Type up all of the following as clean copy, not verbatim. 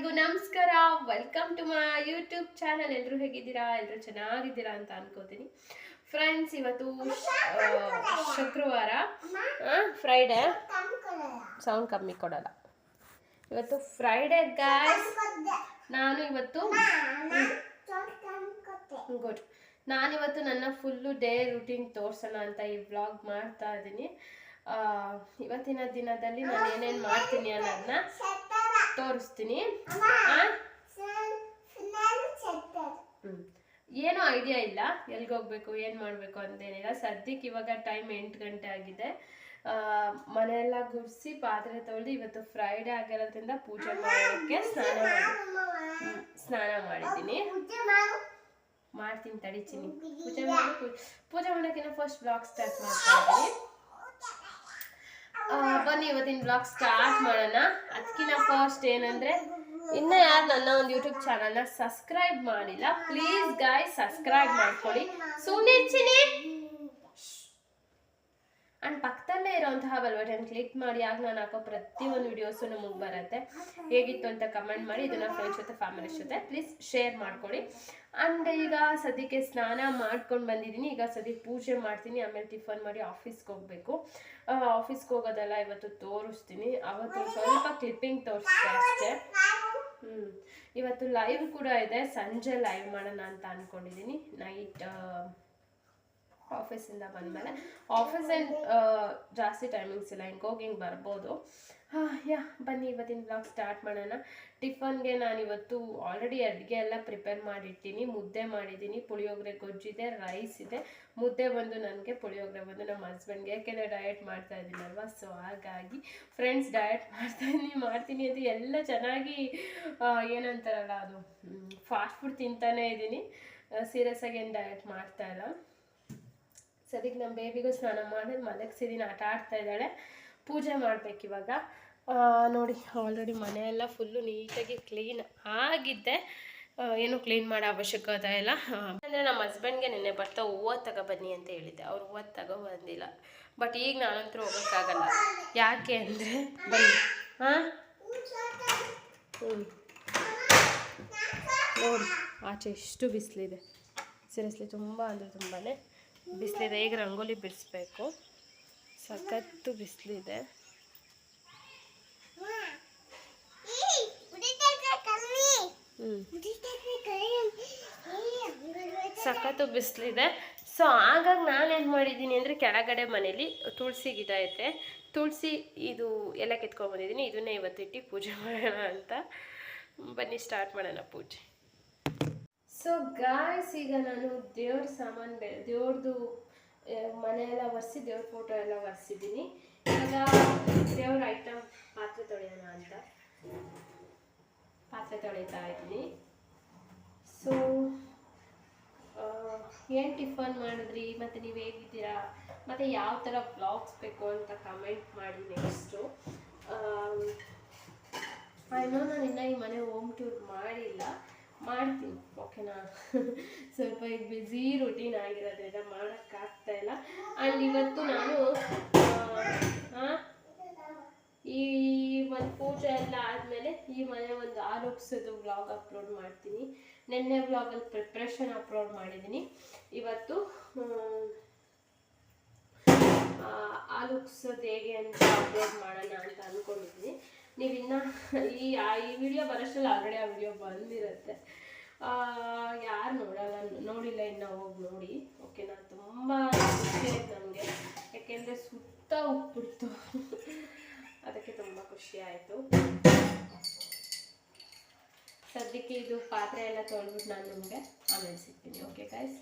ಎಲ್ಲರಿಗೂ ನಮಸ್ಕಾರ. Welcome to my YouTube channel. ಎಲ್ಲರೂ ಹೇಗಿದ್ದೀರಾ? ಎಲ್ಲರೂ ಚೆನ್ನಾಗಿದ್ದೀರಾ ಅಂತ ಅನ್ಕೋತೀನಿ. ಫ್ರೆಂಡ್ಸ್, ಇವತ್ತು ಶುಕ್ರವಾರ, ಫ್ರೈಡೆ. ಸೌಂಡ್ ಕಮ್ಮಿ ಕೊಡಲ್ಲ. ಇವತ್ತು ಫ್ರೈಡೆ ಗಾಯ್ಸ್. ನಾನು ಇವತ್ತು ಗುಡ್. ನಾನಿವತ್ತು ನನ್ನ ಫುಲ್ಲು ಡೇ ರೂಟೀನ್ ತೋರ್ಸೋಣ ಅಂತ ಈ ವ್ಲಾಗ್ ಮಾಡ್ತಾ ಇದ್ದೀನಿ. ಇವತ್ತಿನ ದಿನದಲ್ಲಿ ನಾನು ಏನೇನು ಮಾಡ್ತೀನಿ ಅನ್ನೋದನ್ನ ತೋರಿಸ್ತೀನಿ. ಏನೂ ಐಡಿಯಾ ಇಲ್ಲ ಎಲ್ಲಿಗೆ ಹೋಗ್ಬೇಕು ಏನು ಮಾಡಬೇಕು ಅಂತೇನಿಲ್ಲ. ಸದ್ಯಕ್ಕೆ ಇವಾಗ ಟೈಮ್ 8 ಗಂಟೆ ಆಗಿದೆ. ಮನೆಯೆಲ್ಲ ಗುಡಿಸಿ ಪಾತ್ರೆ ತೊಳೆದು, ಇವತ್ತು ಫ್ರೈಡೆ ಆಗಿರೋದ್ರಿಂದ ಪೂಜೆ ಮಾಡೋಕ್ಕೆ ಸ್ನಾನ ಮಾಡಿದ್ದೀನಿ. ಮಾಡ್ತೀನಿ ತಡಿತೀನಿ. ಪೂಜೆ ಮಾಡೋಕ್ಕಿಂತ ಫಸ್ಟ್ ಬ್ಲಾಗ್ ಸ್ಟಾರ್ಟ್ ಮಾಡ್ತಾ ಇದ್ದೀನಿ. ಬನ್ನಿ ಇವತ್ತಿನ ಬ್ಲಾಗ್ ಸ್ಟಾರ್ಟ್ ಮಾಡೋಣ. ಅದಕ್ಕಿಂತ ಫಸ್ಟ್ ಏನಂದ್ರೆ, ಇನ್ನು ಯಾರು ನನ್ನ ಒಂದು ಯೂಟ್ಯೂಬ್ ಚಾನಲ್ನ ಸಬ್ಸ್ಕ್ರೈಬ್ ಮಾಡಿಲ್ಲ, ಪ್ಲೀಸ್ ಗಾಯ್ಸ್ ಸಬ್ಸ್ಕ್ರೈಬ್ ಮಾಡ್ಕೊಳ್ಳಿ. ಸುನಿಚಿನಿ ಅಂಡ್ ಪಕ್ಕದಲ್ಲೇ ಇರೋಂತಹ ಬೆಲ್ ಬಟನ್ ಕ್ಲಿಕ್ ಮಾಡಿ. ಆಗ ನಾನು ಹಾಕೋ ಪ್ರತಿಯೊಂದು ವಿಡಿಯೋಸು ನಮಗೆ ಬರುತ್ತೆ. ಹೇಗಿತ್ತು ಅಂತ ಕಮೆಂಟ್ ಮಾಡಿ. ಇದನ್ನ ಫ್ರೆಂಡ್ಸ್ ಜೊತೆ ಫ್ಯಾಮಿಲಿ ಜೊತೆ ಪ್ಲೀಸ್ ಶೇರ್ ಮಾಡ್ಕೊಳ್ಳಿ. ಅಂಡ್ ಈಗ ಸದ್ಯಕ್ಕೆ ಸ್ನಾನ ಮಾಡ್ಕೊಂಡು ಬಂದಿದ್ದೀನಿ. ಈಗ ಸದ್ಯಕ್ಕೆ ಪೂಜೆ ಮಾಡ್ತೀನಿ, ಆಮೇಲೆ ಟಿಫನ್ ಮಾಡಿ ಆಫೀಸ್ಗೆ ಹೋಗ್ಬೇಕು. ಆಫೀಸ್ಗೆ ಹೋಗೋದೆಲ್ಲ ಇವತ್ತು ತೋರಿಸ್ತೀನಿ. ಅವತ್ತು ಸ್ವಲ್ಪ ಕ್ಲಿಪ್ಪಿಂಗ್ ತೋರಿಸ್ತೆ ಅಷ್ಟೇ. ಇವತ್ತು ಲೈವ್ ಕೂಡ ಇದೆ. ಸಂಜೆ ಲೈವ್ ಮಾಡೋಣ ಅಂತ ಅನ್ಕೊಂಡಿದ್ದೀನಿ. ನೈಟ್ ಆಫೀಸಿಂದ ಬಂದಮೇಲೆ. ಆಫೀಸ್ ಏನು ಜಾಸ್ತಿ ಟೈಮಿಂಗ್ಸ್ ಇಲ್ಲ, ಹಿಂಗೆ ಬರ್ಬೋದು. ಬನ್ನಿ ಇವತ್ತಿನ ಬ್ಲಾಗ್ ಸ್ಟಾರ್ಟ್ ಮಾಡೋಣ. ಟಿಫನ್ಗೆ ನಾನಿವತ್ತು ಆಲ್ರೆಡಿ ಅಡುಗೆ ಎಲ್ಲ ಪ್ರಿಪೇರ್ ಮಾಡಿರ್ತೀನಿ. ಮುದ್ದೆ ಮಾಡಿದ್ದೀನಿ, ಪುಳಿಯೋಗರೆ ಗೊಜ್ಜಿದೆ, ರೈಸ್ ಇದೆ. ಮುದ್ದೆ ಬಂದು ನನಗೆ, ಪುಳಿಯೋಗರೆ ಬಂದು ನಮ್ಮ ಹಸ್ಬೆಂಡ್ಗೆ. ಯಾಕೆಂದರೆ ಡಯಟ್ ಮಾಡ್ತಾ ಇದ್ದೀನಲ್ವ, ಸೊ ಹಾಗಾಗಿ ಫ್ರೆಂಡ್ಸ್ ಡಯಟ್ ಮಾಡ್ತೀನಿ ಅಂತ ಎಲ್ಲ ಚೆನ್ನಾಗಿ ಏನಂತಾರಲ್ಲ, ಅದು ಫಾಸ್ಟ್ ಫುಡ್ ತಿಂತಾನೇ ಇದ್ದೀನಿ. ಸೀರಿಯಸ್ ಆಗಿ ಏನು ಡಯಟ್ ಮಾಡ್ತಾ ಇಲ್ಲ. ಸದ್ಯಕ್ಕೆ ನಮ್ಮ ಬೇಬಿಗೂ ಸ್ನಾನ ಮಾಡಿ ಮಲಗಿಸಿದ್ದೀನಿ, ಆಟ ಆಡ್ತಾ ಇದ್ದಾಳೆ. ಪೂಜೆ ಮಾಡ್ಬೇಕು ಇವಾಗ. ನೋಡಿ, ಆಲ್ರೆಡಿ ಮನೆಯೆಲ್ಲ ಫುಲ್ಲು ನೀಟಾಗಿ ಕ್ಲೀನ್ ಆಗಿದ್ದೆ. ಏನೂ ಕ್ಲೀನ್ ಮಾಡೋ ಅವಶ್ಯಕತೆ ಇಲ್ಲ. ಅಂದರೆ ನಮ್ಮ ಹಸ್ಬೆಂಡ್ಗೆ ನೆನ್ನೆ ಬರ್ತಾ ಹೂವು ತಗೊಬನ್ನಿ ಅಂತ ಹೇಳಿದ್ದೆ. ಅವ್ರು ಹೂವು ತಗೊಬಂದಿಲ್ಲ. ಬಟ್ ಈಗ ನಾನಂತೂ ಹೋಗೋಕ್ಕಾಗಲ್ಲ. ಯಾಕೆ ಅಂದರೆ ಬನ್ನಿ. ನೋಡಿ ಆಚೆ ಎಷ್ಟು ಬಿಸಿಲಿದೆ. ಸೀರಿಯಸ್ಲಿ ತುಂಬ ಅಂದರೆ ತುಂಬಾ ಬಿಸಿಲಿದೆ. ಈಗ ರಂಗೋಲಿ ಬಿಡಿಸ್ಬೇಕು. ಸಖತ್ತು ಬಿಸಿಲಿದೆ. ಸಖತ್ತು ಬಿಸಿಲಿದೆ. ಸೊ ಹಾಗಾಗಿ ನಾನೇನು ಮಾಡಿದ್ದೀನಿ ಅಂದರೆ, ಕೆಳಗಡೆ ಮನೇಲಿ ತುಳಸಿ ಗಿಡ ಐತೆ. ತುಳಸಿ ಇದು ಎಲ್ಲ ಕಿತ್ಕೊಂಡ್ಬಂದಿದ್ದೀನಿ. ಇದನ್ನೇ ಇವತ್ತಿಟ್ಟು ಪೂಜೆ ಮಾಡೋಣ ಅಂತ. ಬನ್ನಿ ಸ್ಟಾರ್ಟ್ ಮಾಡೋಣ ಪೂಜೆ. ಸೊ ಗಾಯ್ಸ್, ಈಗ ನಾನು ದೇವ್ರ ಸಾಮಾನು ದೇವ್ರದ್ದು ಮನೆಯೆಲ್ಲ ಒರೆಸಿ, ದೇವ್ರ ಫೋಟೋ ಎಲ್ಲ ಒರೆಸಿದ್ದೀನಿ. ಇವಾಗ ದೇವ್ರ ಐಟಮ್ ಪಾತ್ರೆ ತೊಳೆಯೋಣ ಅಂತ ಪಾತ್ರೆ ತೊಳಿತಾ ಇದ್ದೀನಿ. ಸೊ ಏನು ಟಿಫನ್ ಮಾಡಿದ್ರಿ, ಮತ್ತು ನೀವು ಹೇಗಿದ್ದೀರಾ, ಮತ್ತು ಯಾವ ಥರ ಬ್ಲಾಗ್ಸ್ ಬೇಕು ಅಂತ ಕಮೆಂಟ್ ಮಾಡಿ. ನೆಕ್ಸ್ಟು ನಾನು ಇನ್ನೂ ಈ ಮನೆ ಹೋಮ್ ಟೂರ್ ಮಾಡಿಲ್ಲ, ಮಾಡ್ತೀನಿ. ಓಕೆನಾ? ಸ್ವಲ್ಪ ಈಗ ಬ್ಯುಸಿ ರೂಟೀನ್ ಆಗಿರೋದ್ರಿಂದ ಮಾಡೋಕ್ಕಾಗ್ತಾ ಇಲ್ಲ. ಆ್ಯಂಡ್ ಇವತ್ತು ನಾನು ಈ ಒಂದು ಪೂಜೆ ಎಲ್ಲ ಆದಮೇಲೆ ಈ ಮನೆ ಒಂದು ಆಲೋಗ್ಸೋದು ವ್ಲಾಗ್ ಅಪ್ಲೋಡ್ ಮಾಡ್ತೀನಿ. ನೆನ್ನೆ ವ್ಲಾಗಲ್ಲಿ ಪ್ರಿಪ್ರೇಷನ್ ಅಪ್ಲೋಡ್ ಮಾಡಿದ್ದೀನಿ. ಇವತ್ತು ಆಲೋಗ್ಸೋದು ಹೇಗೆ ಅಂತ ಅಪ್ಲೋಡ್ ಮಾಡೋಣ ಅಂತ ಅಂದ್ಕೊಂಡಿದ್ದೀನಿ. ನೀವಿನ್ನು ಈ ವಿಡಿಯೋ ಬರೋಷ್ಟರಲ್ಲಿ ಆಲ್ರೆಡಿ ಆ ವಿಡಿಯೋ ಬಂದಿರುತ್ತೆ. ಯಾರು ನೋಡಿಲ್ಲ ಇನ್ನೂ ಹೋಗಿ ನೋಡಿ. ಓಕೆನಾ? ತುಂಬ ಖುಷಿ ಆಯ್ತು ನನಗೆ, ಯಾಕೆಂದರೆ ಸುತ್ತ ಉಪ್ಪಿಡ್ತು. ಅದಕ್ಕೆ ತುಂಬ ಖುಷಿ ಆಯಿತು. ಸದ್ಯಕ್ಕೆ ಇದು ಪಾತ್ರೆ ಎಲ್ಲ ತೊಳೆದ್ಬಿಟ್ಟು ನಾನು ನಿಮಗೆ ಆಮೇಲೆ ಸಿಗ್ತೀನಿ. Okay guys?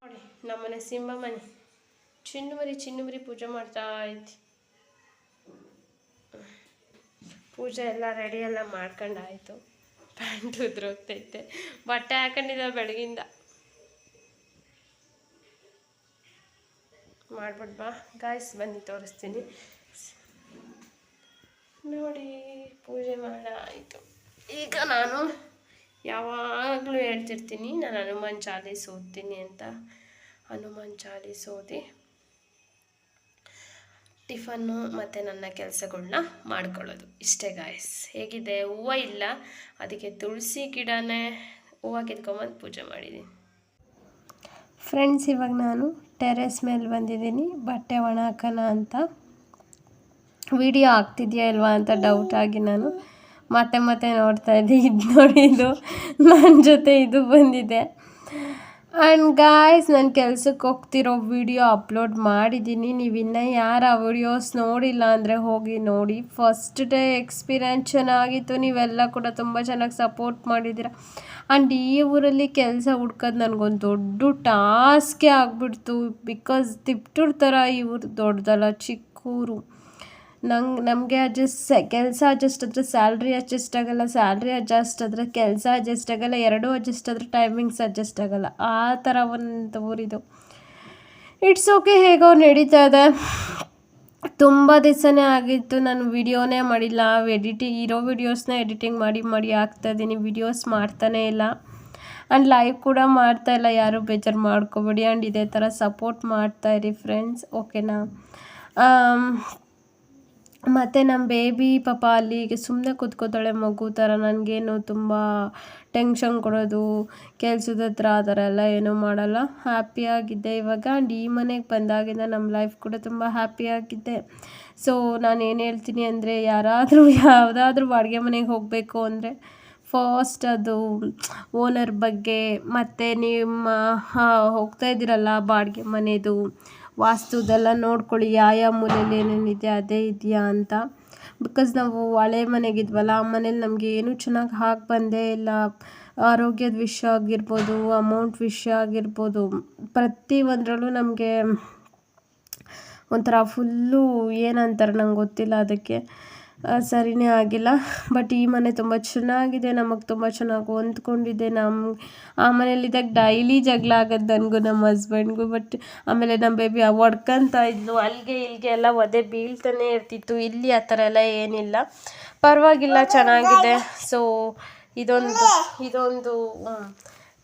ನೋಡಿ, ನಮ್ಮನೆ ಸಿಂಹ ಮನೆ ಚಿನ್ನು ಮರಿ ಪೂಜೆ ಮಾಡ್ತಾ ಐತಿ. ಪೂಜೆ ಎಲ್ಲ ರೆಡಿ ಎಲ್ಲ ಮಾಡ್ಕೊಂಡಾಯಿತು. ಪ್ಯಾಂಟ್ ಉದ್ರೋಗ್ತೈತೆ. ಬಟ್ಟೆ ಹಾಕೊಂಡಿದ್ದ ಬೆಳಗಿಂದ. ಮಾಡ್ಬಿಡ್ಬಾ ಗಾಯ್ಸ್, ಬನ್ನಿ ತೋರಿಸ್ತೀನಿ. ನೋಡಿ, ಪೂಜೆ ಮಾಡಾಯಿತು. ಈಗ ನಾನು ಯಾವಾಗಲೂ ಹೇಳ್ತಿರ್ತೀನಿ, ನಾನು ಹನುಮಾನ್ ಚಾಲೀಸ್ ಓದ್ತೀನಿ ಅಂತ. ಹನುಮಾನ್ ಚಾಲೀಸ್ ಓದಿ ಟಿಫನ್ನು ಮತ್ತು ನನ್ನ ಕೆಲಸಗಳನ್ನ ಮಾಡ್ಕೊಳ್ಳೋದು ಇಷ್ಟೇ ಗಾಯ್ಸ್. ಹೇಗಿದೆ? ಹೂವು ಇಲ್ಲ, ಅದಕ್ಕೆ ತುಳಸಿ ಗಿಡನೇ ಹೂವು ಕಿತ್ಕೊಂಬಂದು ಪೂಜೆ ಮಾಡಿದ್ದೀನಿ. ಫ್ರೆಂಡ್ಸ್, ಇವಾಗ ನಾನು ಟೆರೆಸ್ ಮೇಲೆ ಬಂದಿದ್ದೀನಿ ಬಟ್ಟೆ ಒಣ ಹಾಕೋಣ ಅಂತ. ವಿಡಿಯೋ ಆಗ್ತಿದೆಯಾ ಇಲ್ವಾ ಅಂತ ಡೌಟ್ ಆಗಿ ನಾನು ಮತ್ತೆ ನೋಡ್ತಾ ಇದ್ದೆ. ಇದು ನೋಡಿ, ಇದು ನನ್ನ ಜೊತೆ ಇದು ಬಂದಿದೆ. ಆ್ಯಂಡ್ ಗಾಯ್ಸ್, ನಾನು ಕೆಲ್ಸಕ್ಕೆ ಹೋಗ್ತಿರೋ ವಿಡಿಯೋ ಅಪ್ಲೋಡ್ ಮಾಡಿದ್ದೀನಿ. ನೀವಿನ್ನೂ ಯಾರು ಆ ವಿಡಿಯೋಸ್ ನೋಡಿಲ್ಲ ಅಂದರೆ ಹೋಗಿ ನೋಡಿ. ಫಸ್ಟ್ ಡೇ ಎಕ್ಸ್ಪೀರಿಯನ್ಸ್ ಚೆನ್ನಾಗಿತ್ತು. ನೀವೆಲ್ಲ ಕೂಡ ತುಂಬ ಚೆನ್ನಾಗಿ ಸಪೋರ್ಟ್ ಮಾಡಿದ್ದೀರ. ಆ್ಯಂಡ್ ಈ ಊರಲ್ಲಿ ಕೆಲಸ ಹುಡ್ಕೋದು ನನಗೊಂದು ದೊಡ್ಡ ಟಾಸ್ಕೇ ಆಗಿಬಿಡ್ತು. ಬಿಕಾಸ್ ತಿಪ್ಟೂರು ಥರ ಈ ಊರು ದೊಡ್ಡದಲ್ಲ, ಚಿಕ್ಕ ಊರು. ನಮಗೆ ಕೆಲಸ ಅಡ್ಜಸ್ಟ್ ಆದರೆ ಸ್ಯಾಲ್ರಿ ಅಡ್ಜಸ್ಟ್ ಆಗೋಲ್ಲ, ಸ್ಯಾಲ್ರಿ ಅಡ್ಜಸ್ಟ್ ಆದರೆ ಕೆಲಸ ಅಡ್ಜಸ್ಟ್ ಆಗೋಲ್ಲ, ಎರಡೂ ಅಡ್ಜಸ್ಟ್ ಆದರೆ ಟೈಮಿಂಗ್ಸ್ ಅಡ್ಜಸ್ಟ್ ಆಗೋಲ್ಲ. ಆ ಥರ ಒಂದು ಊರಿದು. ಇಟ್ಸ್ ಓಕೆ, ಹೇಗೋ ನಡೀತಾ ಇದೆ. ತುಂಬ ದಿವಸನೇ ಆಗಿತ್ತು ನಾನು ವಿಡಿಯೋನೇ ಮಾಡಿಲ್ಲ. ಇರೋ ವಿಡಿಯೋಸ್ನ ಎಡಿಟಿಂಗ್ ಮಾಡಿ ಹಾಕ್ತಾಯಿದ್ದೀನಿ. ವಿಡಿಯೋಸ್ ಮಾಡ್ತಾನೇ ಇಲ್ಲ. ಆ್ಯಂಡ್ ಲೈವ್ ಕೂಡ ಮಾಡ್ತಾಯಿಲ್ಲ. ಯಾರೂ ಬೇಜಾರು ಮಾಡ್ಕೋಬೇಡಿ. ಆ್ಯಂಡ್ ಇದೇ ಥರ ಸಪೋರ್ಟ್ ಮಾಡ್ತಾಯಿರಿ ಫ್ರೆಂಡ್ಸ್, ಓಕೆನಾ? ಮತ್ತು ನಮ್ಮ ಬೇಬಿ ಪಾಪ ಅಲ್ಲಿಗೆ ಸುಮ್ಮನೆ ಕೂತ್ಕೋತಾಳೆ ಮಗು ಥರ. ನನಗೇನು ತುಂಬ ಟೆನ್ಷನ್ ಕೊಡೋದು, ಕೆಲ್ಸದ ಹತ್ರ ಆ ಥರ ಎಲ್ಲ ಏನೂ ಮಾಡಲ್ಲ. ಹ್ಯಾಪಿಯಾಗಿದ್ದೆ ಇವಾಗ. ಆ್ಯಂಡ್ ಈ ಮನೆಗೆ ಬಂದಾಗಿಂದ ನಮ್ಮ ಲೈಫ್ ಕೂಡ ತುಂಬ ಹ್ಯಾಪಿಯಾಗಿದ್ದೆ. ಸೊ ನಾನು ಏನು ಹೇಳ್ತೀನಿ ಅಂದರೆ, ಯಾವುದಾದ್ರೂ ಬಾಡಿಗೆ ಮನೆಗೆ ಹೋಗಬೇಕು ಅಂದರೆ ಫಸ್ಟ್ ಅದು ಓನರ್ ಬಗ್ಗೆ, ಮತ್ತು ನಿಮ್ಮ ಹೋಗ್ತಾ ಇದ್ದೀರಲ್ಲ ಬಾಡಿಗೆ ಮನೆದು ವಾಸ್ತುದೆಲ್ಲ ನೋಡ್ಕೊಳ್ಳಿ. ಯಾವ ಮೂಲೆಯಲ್ಲಿ ಏನೇನಿದೆ ಅದೇ ಇದೆಯಾ ಅಂತ. ಬಿಕಾಸ್ ನಾವು ಹಳೆ ಮನೆಗಿದ್ವಲ್ಲ, ಆ ಮನೇಲಿ ನಮಗೆ ಏನೂ ಚೆನ್ನಾಗಿ ಹಾಕಿ ಬಂದೇ ಇಲ್ಲ. ಆರೋಗ್ಯದ ವಿಷಯ ಆಗಿರ್ಬೋದು, ಅಮೌಂಟ್ ವಿಷಯ ಆಗಿರ್ಬೋದು, ಪ್ರತಿಯೊಂದರಲ್ಲೂ ನಮಗೆ ಒಂಥರ ಫುಲ್ಲು ಏನಂತಾರೆ ನಂಗೆ ಗೊತ್ತಿಲ್ಲ, ಅದಕ್ಕೆ ಸರಿಯೇ ಆಗಿಲ್ಲ. ಬಟ್ ಈ ಮನೆ ತುಂಬ ಚೆನ್ನಾಗಿದೆ, ನಮಗೆ ತುಂಬ ಚೆನ್ನಾಗಿ ಹೊಂದ್ಕೊಂಡಿದೆ. ಆ ಮನೇಲಿದ್ದಾಗ ಡೈಲಿ ಜಗಳ ಆಗೋದು ನನಗೂ ನಮ್ಮ ಹಸ್ಬೆಂಡ್ಗೂ. ಬಟ್ ಆಮೇಲೆ ನಮ್ಮ ಬೇಬಿ ಹೊಡ್ಕೊಂತ ಇದ್ಲು, ಅಲ್ಲಿಗೆ ಇಲ್ಲಿಗೆ ಎಲ್ಲ ಒದೆ ಬೀಳ್ತಾನೆ ಇರ್ತಿತ್ತು. ಇಲ್ಲಿ ಆ ಥರ ಎಲ್ಲ ಏನಿಲ್ಲ, ಪರವಾಗಿಲ್ಲ, ಚೆನ್ನಾಗಿದೆ. ಸೊ ಇದೊಂದು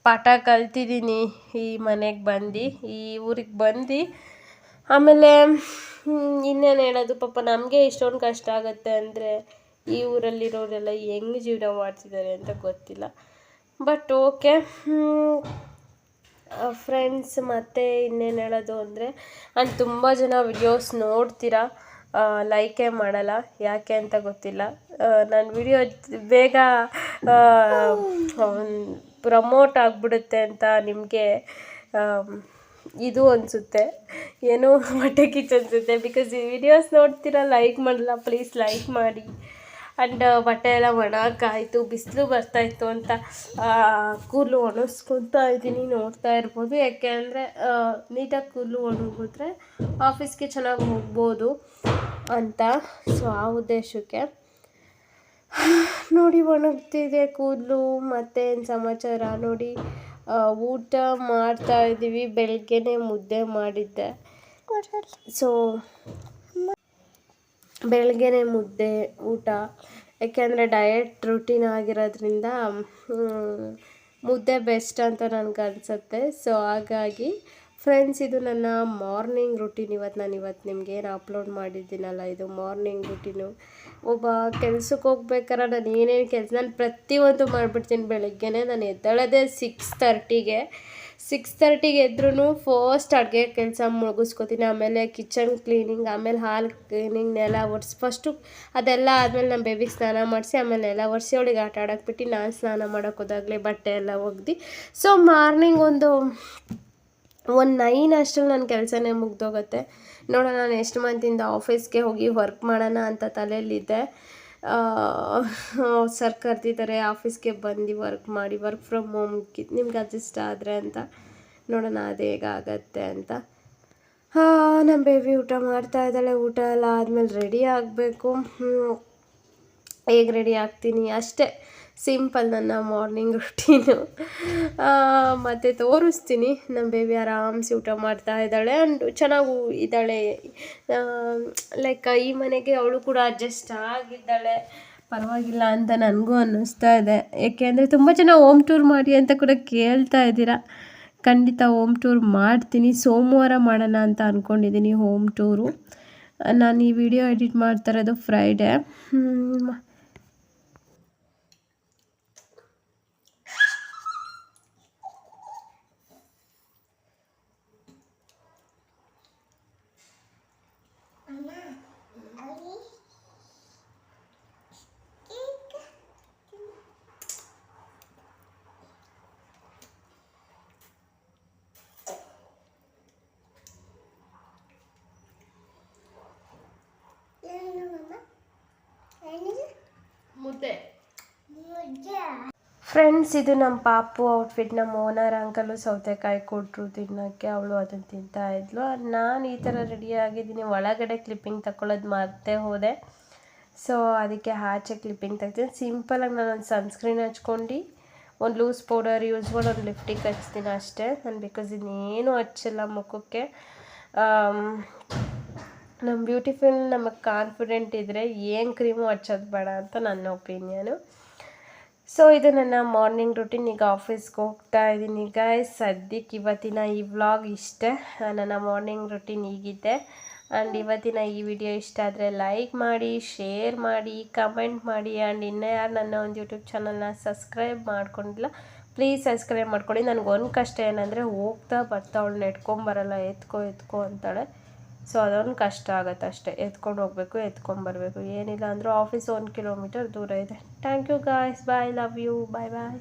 ಪಾಠ ಕಲ್ತಿದ್ದೀನಿ ಈ ಮನೆಗೆ ಬಂದು, ಈ ಊರಿಗೆ ಬಂದು. ಆಮೇಲೆ ಇನ್ನೇನು ಹೇಳೋದು, ಪಾಪ ನಮಗೆ ಇಷ್ಟೊಂದು ಕಷ್ಟ ಆಗುತ್ತೆ ಅಂದರೆ ಈ ಊರಲ್ಲಿರೋರೆಲ್ಲ ಹೆಂಗೆ ಜೀವನ ಮಾಡ್ತಿದ್ದಾರೆ ಅಂತ ಗೊತ್ತಿಲ್ಲ. But okay friends. ಮತ್ತು ಇನ್ನೇನು ಹೇಳೋದು ಅಂದರೆ, ಆ್ಯಂಡ್ ತುಂಬ ಜನ ವಿಡಿಯೋಸ್ ನೋಡ್ತೀರಾ, ಲೈಕೇ ಮಾಡಲ್ಲ, ಯಾಕೆ ಅಂತ ಗೊತ್ತಿಲ್ಲ. ನನ್ನ ವಿಡಿಯೋ ಬೇಗ ಪ್ರಮೋಟ್ ಆಗಿಬಿಡುತ್ತೆ ಅಂತ ನಿಮಗೆ ಇದು ಅನಿಸುತ್ತೆ, ಏನೋ ಹೊಟ್ಟೆ ಕಿಚ್ಚು ಅನಿಸುತ್ತೆ. ಬಿಕಾಸ್ ಈ ವಿಡಿಯೋಸ್ ನೋಡ್ತೀರಾ, ಲೈಕ್ ಮಾಡಲ್ಲ. ಪ್ಲೀಸ್ ಲೈಕ್ ಮಾಡಿ. ಆ್ಯಂಡ್ ಬಟ್ಟೆ ಎಲ್ಲ ಒಣಗಾಕಾಯಿತು, ಬಿಸಿಲು ಬರ್ತಾಯಿತ್ತು ಅಂತ ಕೂದಲು ಒಣಗಿಸ್ಕೊತಾ ಇದ್ದೀನಿ, ನೋಡ್ತಾ ಇರ್ಬೋದು. ಯಾಕೆ ಅಂದರೆ ನೀಟಾಗಿ ಕೂದಲು ಒಣಗಿದ್ರೆ ಆಫೀಸ್ಗೆ ಚೆನ್ನಾಗಿ ಹೋಗ್ಬೋದು ಅಂತ. ಸೊ ಆ ಉದ್ದೇಶಕ್ಕೆ ನೋಡಿ ಒಣಗ್ತಿದೆ ಕೂದಲು. ಮತ್ತೇನು ಸಮಾಚಾರ ನೋಡಿ, ಊಟ ಮಾಡ್ತಾ ಇದ್ದೀವಿ. ಬೆಳಗ್ಗೆನೇ ಮುದ್ದೆ ಮಾಡಿದ್ದೆ. ಸೊ ಬೆಳಗ್ಗೆನೇ ಮುದ್ದೆ ಊಟ, ಯಾಕೆಂದರೆ ಡಯಟ್ ರೂಟೀನ್ ಆಗಿರೋದ್ರಿಂದ ಮುದ್ದೆ ಬೆಸ್ಟ್ ಅಂತ ನನಗೆ ಅನಿಸುತ್ತೆ. ಸೊ ಹಾಗಾಗಿ ಫ್ರೆಂಡ್ಸ್, ಇದು ನನ್ನ ಮಾರ್ನಿಂಗ್ ರೂಟೀನ್. ನಾನು ನಿಮ್ಗೆ ಏನು ಅಪ್ಲೋಡ್ ಮಾಡಿದ್ದೀನಲ್ಲ, ಇದು ಮಾರ್ನಿಂಗ್ ರೂಟೀನು. ಒಬ್ಬ ಕೆಲ್ಸಕ್ಕೆ ಹೋಗ್ಬೇಕಾರೆ ನಾನು ಏನೇನು ಕೆಲಸ, ನಾನು ಪ್ರತಿಯೊಂದು ಮಾಡಿಬಿಡ್ತೀನಿ ಬೆಳಗ್ಗೆನೇ. ನಾನು ಎದ್ದೇಳೋದೇ 6:30ಗೆ ಎದ್ರೂ ಫಸ್ಟ್ ಅಡುಗೆ ಕೆಲಸ ಮುಗಿಸ್ಕೊತೀನಿ. ಆಮೇಲೆ ಕಿಚನ್ ಕ್ಲೀನಿಂಗ್, ಆಮೇಲೆ ಹಾಲ್ ಕ್ಲೀನಿಂಗ್, ನೆಲ ಒರೆಸಿ, ಫಸ್ಟು ಅದೆಲ್ಲ ಆದಮೇಲೆ ನಮ್ಮ ಬೇಬಿಗೆ ಸ್ನಾನ ಮಾಡಿಸಿ, ಆಮೇಲೆ ನೆಲ ಒರೆಸಿ ಅವಳಿಗೆ ಆಟ ಆಡೋಕೆ ಬಿಟ್ಟು ನಾನು ಸ್ನಾನ ಮಾಡೋಕೆ ಹೋದಾಗಲೇ ಬಟ್ಟೆ ಎಲ್ಲ ಒಗ್ದು. ಸೊ ಮಾರ್ನಿಂಗ್ ಒಂದು 9 ಅಷ್ಟರಲ್ಲಿ ನನ್ನ ಕೆಲಸನೇ ಮುಗ್ದೋಗುತ್ತೆ. ನೋಡೋಣ, ನಾನು ಎಷ್ಟು ಮಂತಿಂದ ಆಫೀಸ್ಗೆ ಹೋಗಿ ವರ್ಕ್ ಮಾಡೋಣ ಅಂತ ತಲೆಯಲ್ಲಿದ್ದೆ. ಸರ್ ಕರೆದಿದ್ದಾರೆ ಆಫೀಸ್ಗೆ ಬಂದು ವರ್ಕ್ ಮಾಡಿ, ವರ್ಕ್ ಫ್ರಮ್ ಹೋಮ್ ನಿಮ್ಗೆ ಅಡ್ಜಸ್ಟ್ ಆದರೆ ಅಂತ. ನೋಡೋಣ ಅದು ಹೇಗಾಗತ್ತೆ ಅಂತ. ನಮ್ಮ ಬೇಬಿ ಊಟ ಮಾಡ್ತಾ ಇದ್ದಾಳೆ. ಊಟ ಎಲ್ಲ ಆದಮೇಲೆ ರೆಡಿ ಆಗಬೇಕು. ಹೇಗೆ ರೆಡಿ ಆಗ್ತೀನಿ ಅಷ್ಟೇ, ಸಿಂಪಲ್ ನನ್ನ ಮಾರ್ನಿಂಗ್ ರುಟೀನು. ಮತ್ತು ತೋರಿಸ್ತೀನಿ. ನಮ್ಮ ಬೇಬಿ ಆರಾಮ್ಸೆ ಊಟ ಮಾಡ್ತಾ ಇದ್ದಾಳೆ. ಆ್ಯಂಡ್ ಚೆನ್ನಾಗೂ ಇದ್ದಾಳೆ. ಲೈಕ್ ಈ ಮನೆಗೆ ಅವಳು ಕೂಡ ಅಡ್ಜಸ್ಟ್ ಆಗಿದ್ದಾಳೆ, ಪರವಾಗಿಲ್ಲ ಅಂತ ನನಗೂ ಅನ್ನಿಸ್ತಾ ಇದೆ. ಏಕೆಂದರೆ ತುಂಬ ಜನ ಹೋಮ್ ಟೂರ್ ಮಾಡಿ ಅಂತ ಕೂಡ ಕೇಳ್ತಾ ಇದ್ದೀರಾ. ಖಂಡಿತ ಹೋಮ್ ಟೂರ್ ಮಾಡ್ತೀನಿ. ಸೋಮವಾರ ಮಾಡೋಣ ಅಂತ ಅಂದ್ಕೊಂಡಿದ್ದೀನಿ ಹೋಮ್ ಟೂರು. ನಾನು ಈ ವಿಡಿಯೋ ಎಡಿಟ್ ಮಾಡ್ತಾ ಇರೋದು ಫ್ರೈಡೇ. ಮುದ್ದೆ ಫ್ರೆಂಡ್ಸ್, ಇದು ನಮ್ಮ ಪಾಪು ಔಟ್ಫಿಟ್. ನಮ್ಮ ಓನರ್ ಅಂಕಲು ಸೌತೆಕಾಯಿ ಕೊಟ್ಟರು ತಿನ್ನೋಕ್ಕೆ, ಅವಳು ಅದನ್ನು ತಿಂತಾ ಇದ್ಲು. ನಾನು ಈ ಥರ ರೆಡಿಯಾಗಿದ್ದೀನಿ. ಒಳಗಡೆ ಕ್ಲಿಪ್ಪಿಂಗ್ ತಗೊಳ್ಳೋದು ಮರ್ತೇ ಹೋದೆ. ಸೊ ಅದಕ್ಕೆ ಆಚೆ ಕ್ಲಿಪ್ಪಿಂಗ್ ತೆಗ್ತೀನಿ. ಸಿಂಪಲಾಗಿ ನಾನು ಸನ್ಸ್ಕ್ರೀನ್ ಹಚ್ಕೊಂಡು ಒಂದು ಲೂಸ್ ಪೌಡರ್ ಯೂಸ್ ಮಾಡಿ ಒಂದು ಲಿಫ್ಟಿಗೆ ಹಚ್ತೀನಿ ಅಷ್ಟೇ. ನಾನು ಬಿಕಾಸ್ ಇನ್ನೇನು ಹಚ್ಚಲ್ಲ ಮುಖಕ್ಕೆ. ನಮ್ಮ ಬ್ಯೂಟಿಫುಲ್ ನಮಗೆ ಕಾನ್ಫಿಡೆಂಟ್ ಇದ್ದರೆ ಏನು ಕ್ರೀಮು ಹಚ್ಚೋದು ಬೇಡ ಅಂತ ನನ್ನ ಒಪಿನಿಯನು. ಸೊ ಇದು ನನ್ನ ಮಾರ್ನಿಂಗ್ ರೂಟೀನ್. ಈಗ ಆಫೀಸ್ಗೆ ಹೋಗ್ತಾ ಇದ್ದೀನಿ ಗೈಸ್. ಸದ್ಯಕ್ಕೆ ಇವತ್ತಿನ ಈ ವ್ಲಾಗ್ ಇಷ್ಟೇ. ನನ್ನ ಮಾರ್ನಿಂಗ್ ರೂಟೀನ್ ಹೀಗಿದೆ. ಆ್ಯಂಡ್ ಇವತ್ತಿನ ಈ ವಿಡಿಯೋ ಇಷ್ಟ ಆದರೆ ಲೈಕ್ ಮಾಡಿ, ಶೇರ್ ಮಾಡಿ, ಕಮೆಂಟ್ ಮಾಡಿ. ಆ್ಯಂಡ್ ಇನ್ನೂ ಯಾರು ನನ್ನ ಒಂದು ಯೂಟ್ಯೂಬ್ ಚಾನಲ್ನ ಸಬ್ಸ್ಕ್ರೈಬ್ ಮಾಡ್ಕೊಂಡಿಲ್ಲ, ಪ್ಲೀಸ್ ಸಬ್ಸ್ಕ್ರೈಬ್ ಮಾಡ್ಕೊಳ್ಳಿ. ನನಗೊಂದು ಕಷ್ಟ ಏನಂದರೆ ಹೋಗ್ತಾ ಬರ್ತಾ ಅವಳನ್ನ ಎತ್ಕೊಂಬರಲ್ಲ, ಎತ್ಕೋ ಅಂತಾಳೆ. ಸೊ ಅದೊಂದು ಕಷ್ಟ ಆಗುತ್ತೆ ಅಷ್ಟೇ. ಎತ್ಕೊಂಡು ಹೋಗಬೇಕು, ಎತ್ಕೊಂಬರಬೇಕು. ಏನಿಲ್ಲ ಅಂದರೂ ಆಫೀಸ್ 1 ಕಿಲೋಮೀಟರ್ ದೂರ ಇದೆ. Thank you guys. Bye, love you, bye bye.